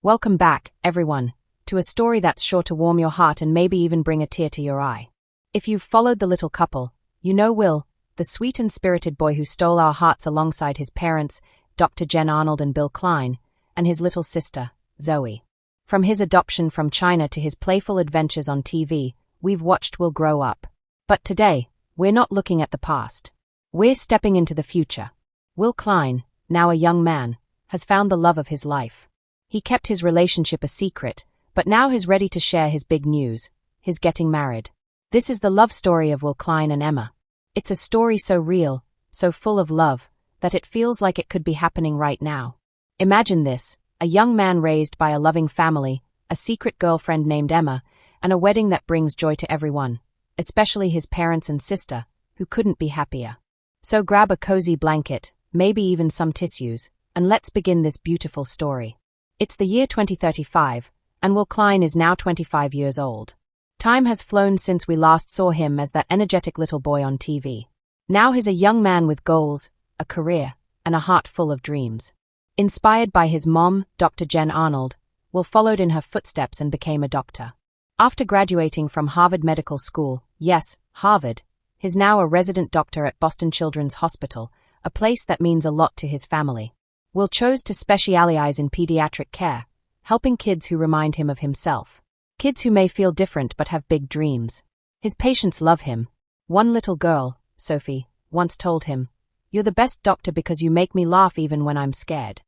Welcome back, everyone, to a story that's sure to warm your heart and maybe even bring a tear to your eye. If you've followed the little couple, you know Will, the sweet and spirited boy who stole our hearts alongside his parents, Dr. Jen Arnold and Bill Klein, and his little sister, Zoe. From his adoption from China to his playful adventures on TV, we've watched Will grow up. But today, we're not looking at the past. We're stepping into the future. Will Klein, now a young man, has found the love of his life. He kept his relationship a secret, but now he's ready to share his big news, his getting married. This is the love story of Will Klein and Emma. It's a story so real, so full of love, that it feels like it could be happening right now. Imagine this, a young man raised by a loving family, a secret girlfriend named Emma, and a wedding that brings joy to everyone, especially his parents and sister, who couldn't be happier. So grab a cozy blanket, maybe even some tissues, and let's begin this beautiful story. It's the year 2035, and Will Klein is now 25 years old. Time has flown since we last saw him as that energetic little boy on TV. Now he's a young man with goals, a career, and a heart full of dreams. Inspired by his mom, Dr. Jen Arnold, Will followed in her footsteps and became a doctor. After graduating from Harvard Medical School, yes, Harvard, he's now a resident doctor at Boston Children's Hospital, a place that means a lot to his family. Will chose to specialize in pediatric care, helping kids who remind him of himself. Kids who may feel different but have big dreams. His patients love him. One little girl, Sophie, once told him, "You're the best doctor because you make me laugh even when I'm scared."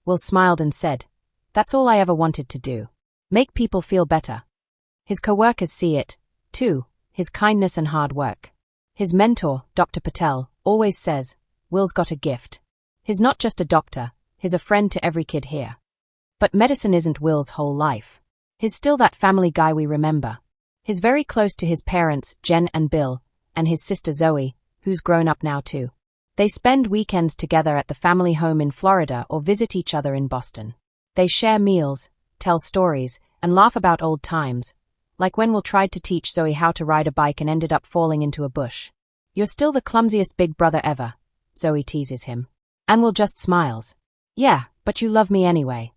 Will smiled and said, "That's all I ever wanted to do. Make people feel better." His co-workers see it, too, his kindness and hard work. His mentor, Dr. Patel, always says, "Will's got a gift. He's not just a doctor, he's a friend to every kid here." But medicine isn't Will's whole life. He's still that family guy we remember. He's very close to his parents, Jen and Bill, and his sister Zoe, who's grown up now too. They spend weekends together at the family home in Florida or visit each other in Boston. They share meals, tell stories, and laugh about old times, like when Will tried to teach Zoe how to ride a bike and ended up falling into a bush. "You're still the clumsiest big brother ever," Zoe teases him. And Will just smiles. "Yeah, but you love me anyway."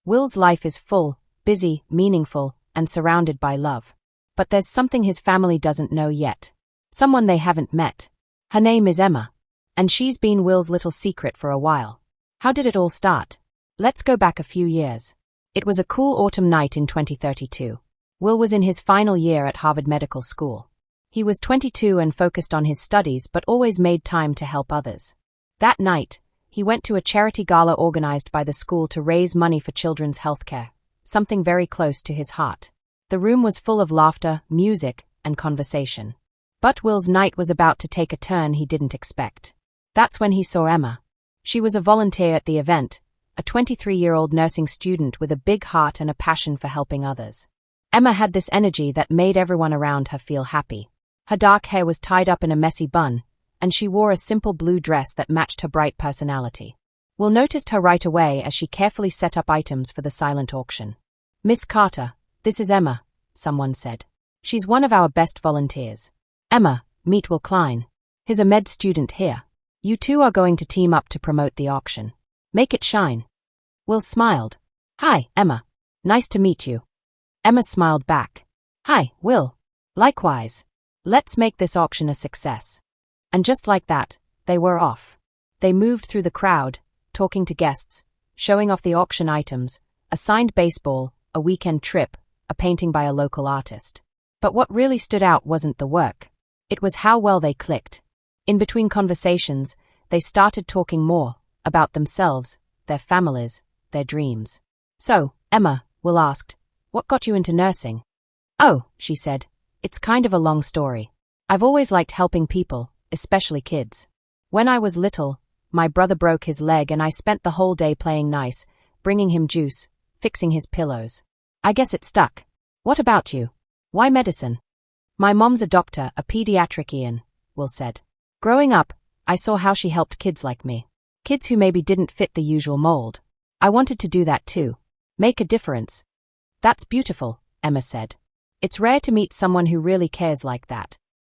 Will's life is full, busy, meaningful, and surrounded by love. But there's something his family doesn't know yet. Someone they haven't met. Her name is Emma. And she's been Will's little secret for a while. How did it all start? Let's go back a few years. It was a cool autumn night in 2032. Will was in his final year at Harvard Medical School. He was 22 and focused on his studies but always made time to help others. That night, he went to a charity gala organized by the school to raise money for children's healthcare, something very close to his heart. The room was full of laughter, music, and conversation. But Will's night was about to take a turn he didn't expect. That's when he saw Emma. She was a volunteer at the event, a 23-year-old nursing student with a big heart and a passion for helping others. Emma had this energy that made everyone around her feel happy. Her dark hair was tied up in a messy bun, and she wore a simple blue dress that matched her bright personality. Will noticed her right away as she carefully set up items for the silent auction. "Miss Carter, this is Emma," someone said. "She's one of our best volunteers. Emma, meet Will Klein. He's a med student here. You two are going to team up to promote the auction. Make it shine." Will smiled. "Hi, Emma. Nice to meet you." Emma smiled back. "Hi, Will. Likewise. Let's make this auction a success." And just like that, they were off. They moved through the crowd, talking to guests, showing off the auction items, a signed baseball, a weekend trip, a painting by a local artist. But what really stood out wasn't the work. It was how well they clicked. In between conversations, they started talking more about themselves, their families, their dreams. "So, Emma," Will asked, "what got you into nursing?" "Oh," she said, "it's kind of a long story. I've always liked helping people, especially kids. When I was little, my brother broke his leg and I spent the whole day playing nice, bringing him juice, fixing his pillows. I guess it stuck. What about you? Why medicine?" "My mom's a doctor, a pediatrician," Will said. "Growing up, I saw how she helped kids like me. Kids who maybe didn't fit the usual mold. I wanted to do that too. Make a difference." "That's beautiful," Emma said. "It's rare to meet someone who really cares like that."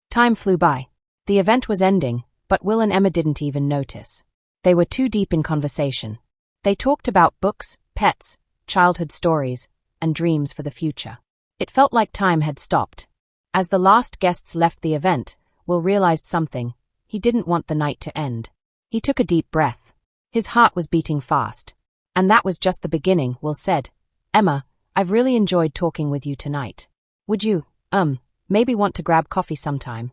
Time flew by. The event was ending, but Will and Emma didn't even notice. They were too deep in conversation. They talked about books, pets, childhood stories, and dreams for the future. It felt like time had stopped. As the last guests left the event, Will realized something. He didn't want the night to end. He took a deep breath. His heart was beating fast. And that was just the beginning, Will said. Emma, I've really enjoyed talking with you tonight. Would you, maybe want to grab coffee sometime?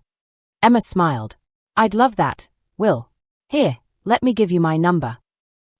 Emma smiled. I'd love that, Will. Here, let me give you my number.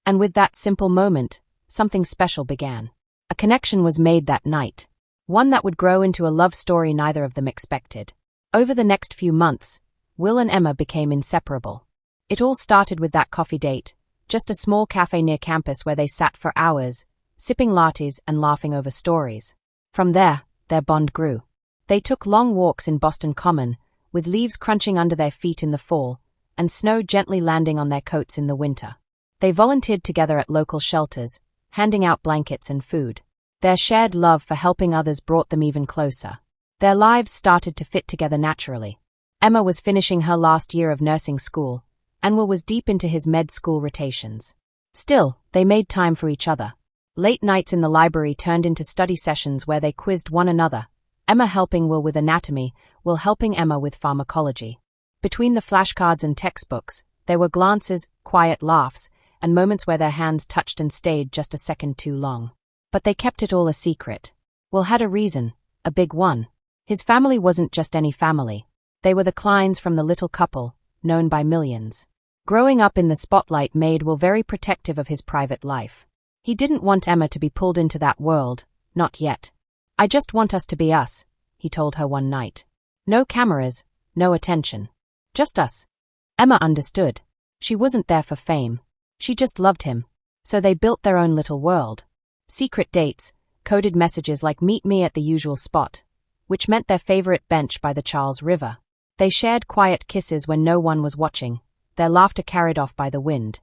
And with that simple moment, something special began. A connection was made that night. One that would grow into a love story neither of them expected. Over the next few months, Will and Emma became inseparable. It all started with that coffee date, just a small cafe near campus where they sat for hours, sipping lattes and laughing over stories. From there, their bond grew. They took long walks in Boston Common, with leaves crunching under their feet in the fall, and snow gently landing on their coats in the winter. They volunteered together at local shelters, handing out blankets and food. Their shared love for helping others brought them even closer. Their lives started to fit together naturally. Emma was finishing her last year of nursing school, and Will was deep into his med school rotations. Still, they made time for each other. Late nights in the library turned into study sessions where they quizzed one another, Emma helping Will with anatomy, Will helping Emma with pharmacology. Between the flashcards and textbooks, there were glances, quiet laughs, and moments where their hands touched and stayed just a second too long. But they kept it all a secret. Will had a reason, a big one. His family wasn't just any family. They were the Kleins from the little couple, known by millions. Growing up in the spotlight made Will very protective of his private life. He didn't want Emma to be pulled into that world, not yet. I just want us to be us, he told her one night. No cameras, no attention. Just us. Emma understood. She wasn't there for fame. She just loved him. So they built their own little world. Secret dates, coded messages like meet me at the usual spot, which meant their favorite bench by the Charles River. They shared quiet kisses when no one was watching, their laughter carried off by the wind.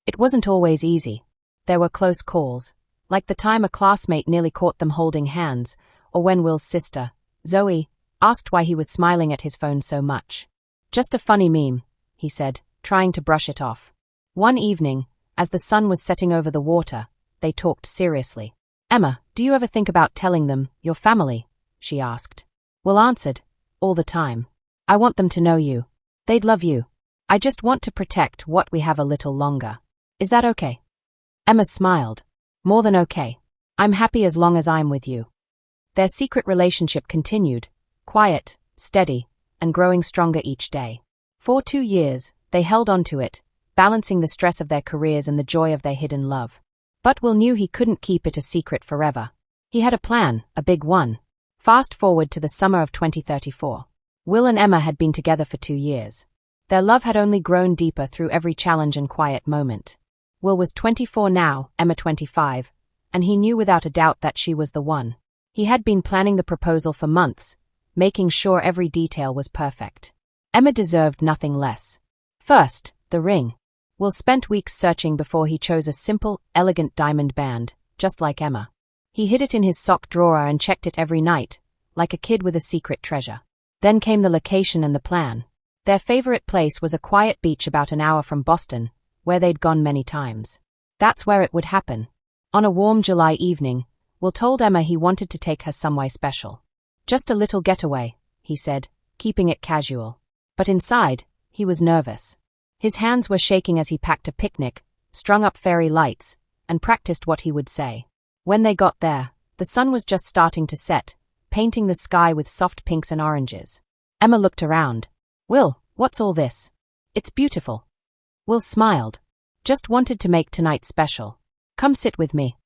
It wasn't always easy. There were close calls, like the time a classmate nearly caught them holding hands, or when Will's sister, Zoe, asked why he was smiling at his phone so much. Just a funny meme, he said, trying to brush it off. One evening, as the sun was setting over the water, they talked seriously. Emma, do you ever think about telling them, your family? She asked. Will answered, all the time. I want them to know you. They'd love you. I just want to protect what we have a little longer. Is that okay? Emma smiled. More than okay. I'm happy as long as I'm with you. Their secret relationship continued, quiet, steady, and growing stronger each day. For 2 years, they held on to it, balancing the stress of their careers and the joy of their hidden love. But Will knew he couldn't keep it a secret forever. He had a plan, a big one. Fast forward to the summer of 2034. Will and Emma had been together for 2 years. Their love had only grown deeper through every challenge and quiet moment. Will was 24 now, Emma 25, and he knew without a doubt that she was the one. He had been planning the proposal for months, making sure every detail was perfect. Emma deserved nothing less. First, the ring. Will spent weeks searching before he chose a simple, elegant diamond band, just like Emma. He hid it in his sock drawer and checked it every night, like a kid with a secret treasure. Then came the location and the plan. Their favorite place was a quiet beach about an hour from Boston, where they'd gone many times. That's where it would happen. On a warm July evening, Will told Emma he wanted to take her somewhere special. Just a little getaway, he said, keeping it casual. But inside, he was nervous. His hands were shaking as he packed a picnic, strung up fairy lights, and practiced what he would say. When they got there, the sun was just starting to set, painting the sky with soft pinks and oranges. Emma looked around. Will, what's all this? It's beautiful. Will smiled. Just wanted to make tonight special. Come sit with me.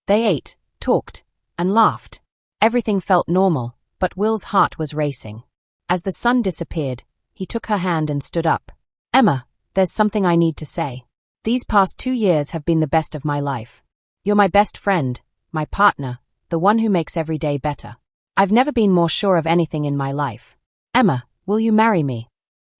They ate, talked, and laughed. Everything felt normal, but Will's heart was racing. As the sun disappeared, he took her hand and stood up. Emma, there's something I need to say. These past 2 years have been the best of my life. You're my best friend, my partner, the one who makes every day better. I've never been more sure of anything in my life. Emma, will you marry me?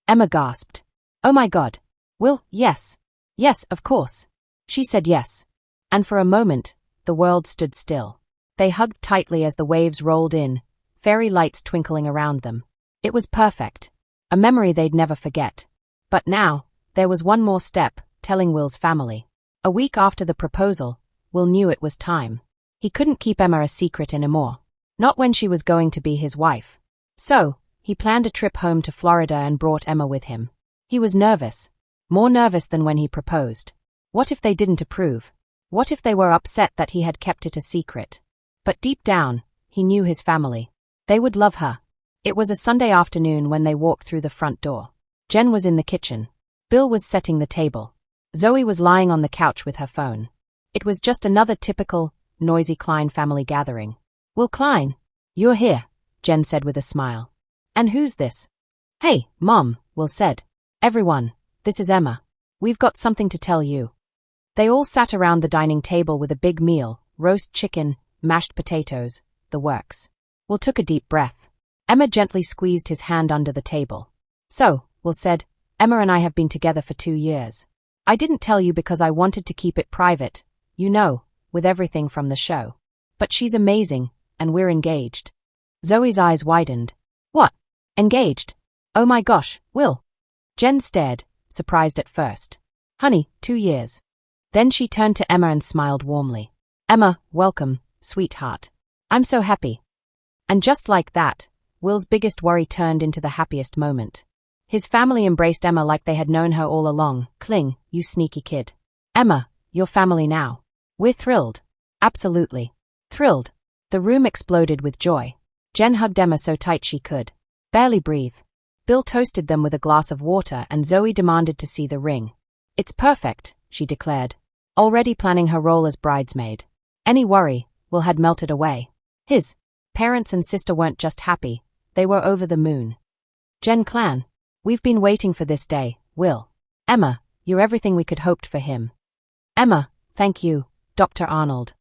Emma gasped. Oh my God. Will, yes. Yes, of course. She said yes. And for a moment, the world stood still. They hugged tightly as the waves rolled in, fairy lights twinkling around them. It was perfect. A memory they'd never forget. But now, there was one more step, telling Will's family. A week after the proposal, Will knew it was time. He couldn't keep Emma a secret anymore. Not when she was going to be his wife. So, he planned a trip home to Florida and brought Emma with him. He was nervous. More nervous than when he proposed. What if they didn't approve? What if they were upset that he had kept it a secret? But deep down, he knew his family. They would love her. It was a Sunday afternoon when they walked through the front door. Jen was in the kitchen. Bill was setting the table. Zoe was lying on the couch with her phone. It was just another typical, noisy Klein family gathering. "Will Klein, you're here," Jen said with a smile. "And who's this?" "Hey, Mom," Will said. "Everyone, this is Emma. We've got something to tell you." They all sat around the dining table with a big meal, roast chicken, mashed potatoes, the works. Will took a deep breath. Emma gently squeezed his hand under the table. "So," Will said, "Emma and I have been together for 2 years. I didn't tell you because I wanted to keep it private, you know, with everything from the show. But she's amazing, and we're engaged." Zoe's eyes widened. "What? Engaged? Oh my gosh, Will." Jen stared, surprised at first. "Honey, 2 years. Then she turned to Emma and smiled warmly. "Emma, welcome, sweetheart. I'm so happy." And just like that, Will's biggest worry turned into the happiest moment. His family embraced Emma like they had known her all along. "Cling, you sneaky kid. Emma, you're family now. We're thrilled." Absolutely. Thrilled. The room exploded with joy. Jen hugged Emma so tight she could barely breathe. Bill toasted them with a glass of water and Zoe demanded to see the ring. "It's perfect," she declared, already planning her role as bridesmaid. Any worry, Will had melted away. His parents and sister weren't just happy, they were over the moon. "Jen Clan, we've been waiting for this day, Will. Emma, you're everything we could hoped for him." "Emma, thank you, Dr. Arnold.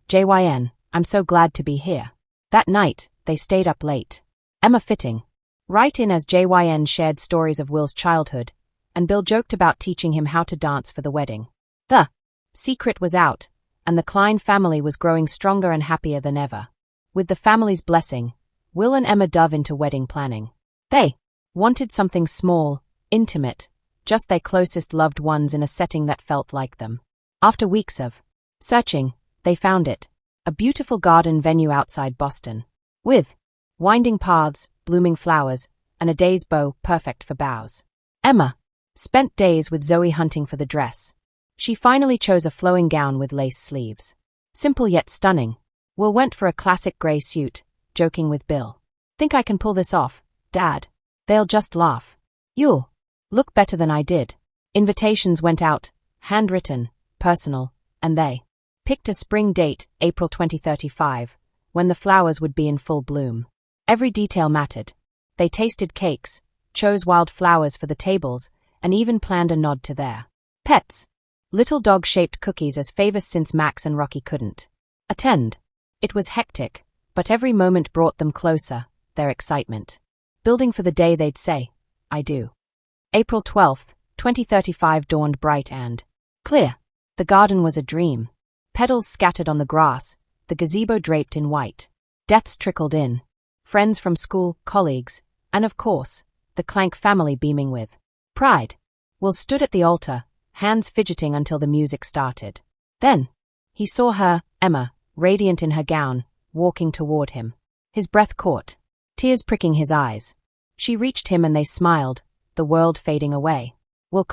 JYN, I'm so glad to be here." That night, they stayed up late. Emma fitting right in as JYN shared stories of Will's childhood, and Bill joked about teaching him how to dance for the wedding. The secret was out, and the Klein family was growing stronger and happier than ever. With the family's blessing, Will and Emma dove into wedding planning. They wanted something small, intimate, just their closest loved ones in a setting that felt like them. After weeks of searching, they found it. A beautiful garden venue outside Boston. With winding paths, blooming flowers, and a day's bow perfect for bows. Emma spent days with Zoe hunting for the dress. She finally chose a flowing gown with lace sleeves. Simple yet stunning. Will went for a classic grey suit, joking with Bill. "Think I can pull this off, Dad? They'll just laugh. You'll look better than I did." Invitations went out, handwritten, personal, and they picked a spring date, April 2035, when the flowers would be in full bloom. Every detail mattered. They tasted cakes, chose wild flowers for the tables, and even planned a nod to their pets. Little dog-shaped cookies as favors since Max and Rocky couldn't attend. It was hectic, but every moment brought them closer, their excitement. Building for the day they'd say, "I do." April 12th, 2035 dawned bright and clear. The garden was a dream. Petals scattered on the grass, the gazebo draped in white. Deaths trickled in. Friends from school, colleagues, and of course, the Clank family beaming with pride. Will stood at the altar, hands fidgeting until the music started. Then, he saw her, Emma, radiant in her gown, walking toward him. His breath caught, tears pricking his eyes. She reached him and they smiled, the world fading away. "Will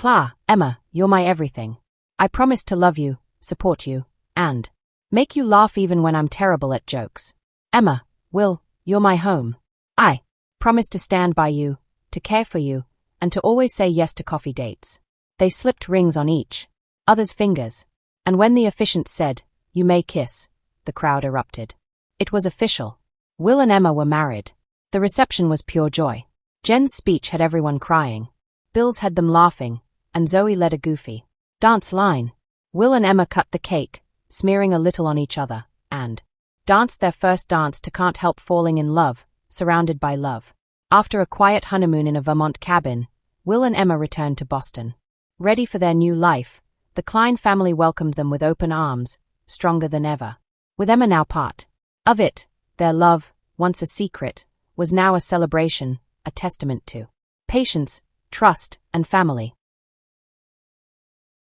Emma, you're my everything. I promise to love you, support you, and make you laugh even when I'm terrible at jokes. Emma, Will, you're my home. I promise to stand by you, to care for you, and to always say yes to coffee dates." They slipped rings on each other's fingers, and when the officiant said, "You may kiss," the crowd erupted. It was official. Will and Emma were married. The reception was pure joy. Jen's speech had everyone crying. Bill's had them laughing, and Zoe led a goofy dance line. Will and Emma cut the cake, smearing a little on each other, and danced their first dance to Can't Help Falling in Love, surrounded by love. After a quiet honeymoon in a Vermont cabin, Will and Emma returned to Boston. Ready for their new life, the Klein family welcomed them with open arms, stronger than ever. With Emma now part of it, their love, once a secret, was now a celebration, a testament to patience, trust, and family.